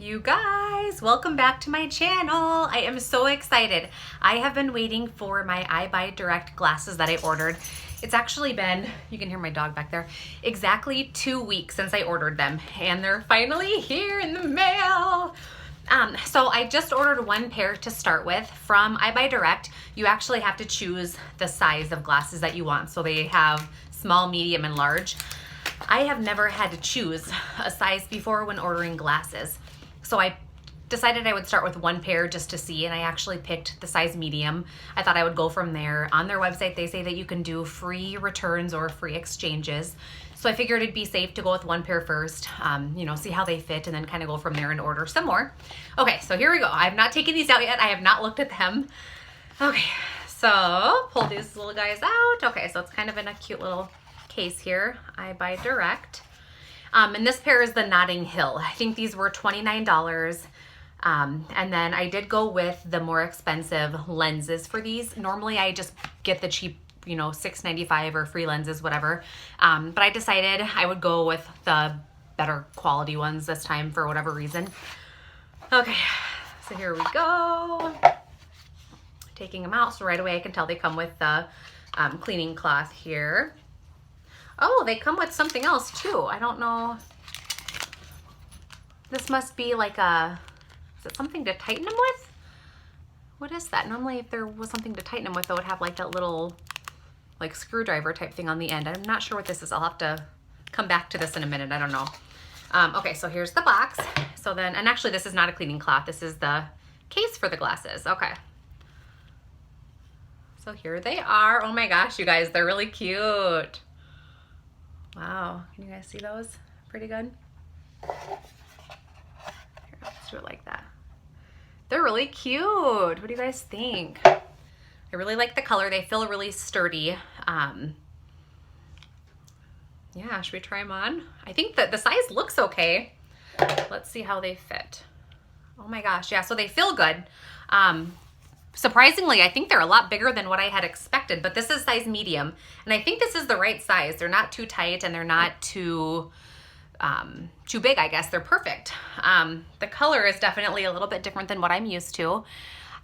You guys, welcome back to my channel. I am so excited. I have been waiting for my Eyebuydirect glasses that I ordered. It's actually been, you can hear my dog back there, exactly 2 weeks since I ordered them, and they're finally here in the mail. So I just ordered one pair to start with from Eyebuydirect. You actually have to choose the size of glasses that you want. So they have small, medium, and large. I have never had to choose a size before when ordering glasses. So I decided I would start with one pair just to see, and I actually picked the size medium. I thought I would go from there. On their website, they say that you can do free returns or free exchanges. So I figured it'd be safe to go with one pair first, see how they fit, and then kind of go from there and order some more. Okay, so here we go. I have not taken these out yet. I have not looked at them. Okay, so pull these little guys out. Okay, so it's kind of in a cute little case here. Eyebuydirect. And this pair is the Notting Hill. I think these were $29. And then I did go with the more expensive lenses for these. Normally I just get the cheap, $6.95 or free lenses, whatever. But I decided I would go with the better quality ones this time for whatever reason. Okay, so here we go. Taking them out, so right away I can tell they come with the cleaning cloth here. Oh, they come with something else too. I don't know. This must be like is it something to tighten them with? What is that? Normally if there was something to tighten them with, I would have like that little like screwdriver type thing on the end. I'm not sure what this is. I'll have to come back to this in a minute. I don't know. Okay, so here's the box. So then, and actually this is not a cleaning cloth. This is the case for the glasses. Okay. So here they are. Oh my gosh, you guys, they're really cute. Wow, can you guys see those? Pretty good. Here, let's do it like that. They're really cute. What do you guys think? I really like the color. They feel really sturdy. Yeah, should we try them on? I think that the size looks okay. Let's see how they fit. Oh my gosh, yeah, so they feel good. Surprisingly, I think they're a lot bigger than what I had expected, but this is size medium, and I think this is the right size. They're not too tight and they're not too big, I guess. They're perfect. The color is definitely a little bit different than what I'm used to.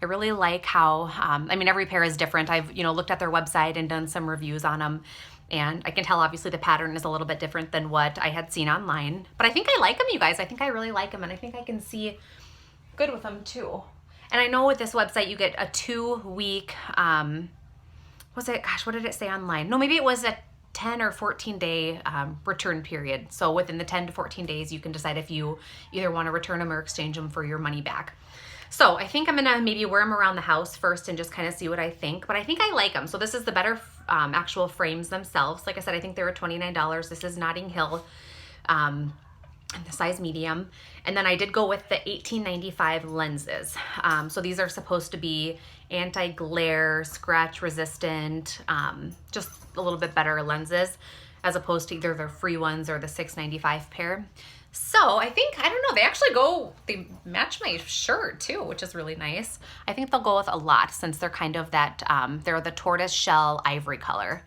I really like how, every pair is different. I've, looked at their website and done some reviews on them, and I can tell obviously the pattern is a little bit different than what I had seen online, but I think I like them, you guys. I think I really like them, and I think I can see good with them too. And I know with this website you get a 2-week, what did it say online? No, maybe it was a 10 or 14 day return period. So within the 10 to 14 days, you can decide if you either want to return them or exchange them for your money back. So I think I'm gonna maybe wear them around the house first and just kind of see what I think, but I think I like them. So this is the better actual frames themselves. Like I said, I think they were $29. This is Notting Hill. The size medium, and then I did go with the $18.95 lenses. So these are supposed to be anti-glare, scratch resistant, just a little bit better lenses as opposed to either the free ones or the $6.95 pair. So I think, I don't know, they match my shirt too, which is really nice. I think they'll go with a lot since they're kind of that, they're the tortoise shell ivory color.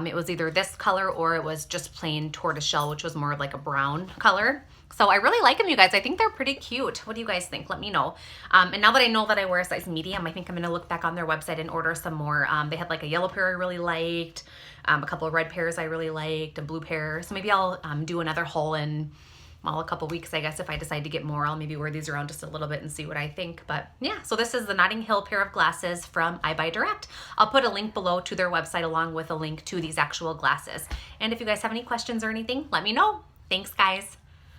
It was either this color or it was just plain tortoiseshell, which was more like a brown color. So I really like them, you guys. I think they're pretty cute. What do you guys think? Let me know. And now that I know that I wear a size medium, I think I'm going to look back on their website and order some more. They had like a yellow pair I really liked, a couple of red pairs I really liked, a blue pair. So maybe I'll do another haul in a couple weeks, I guess. If I decide to get more, I'll maybe wear these around just a little bit and see what I think. But yeah, so this is the Notting Hill pair of glasses from Eyebuydirect. I'll put a link below to their website along with a link to these actual glasses. And if you guys have any questions or anything, let me know. Thanks, guys.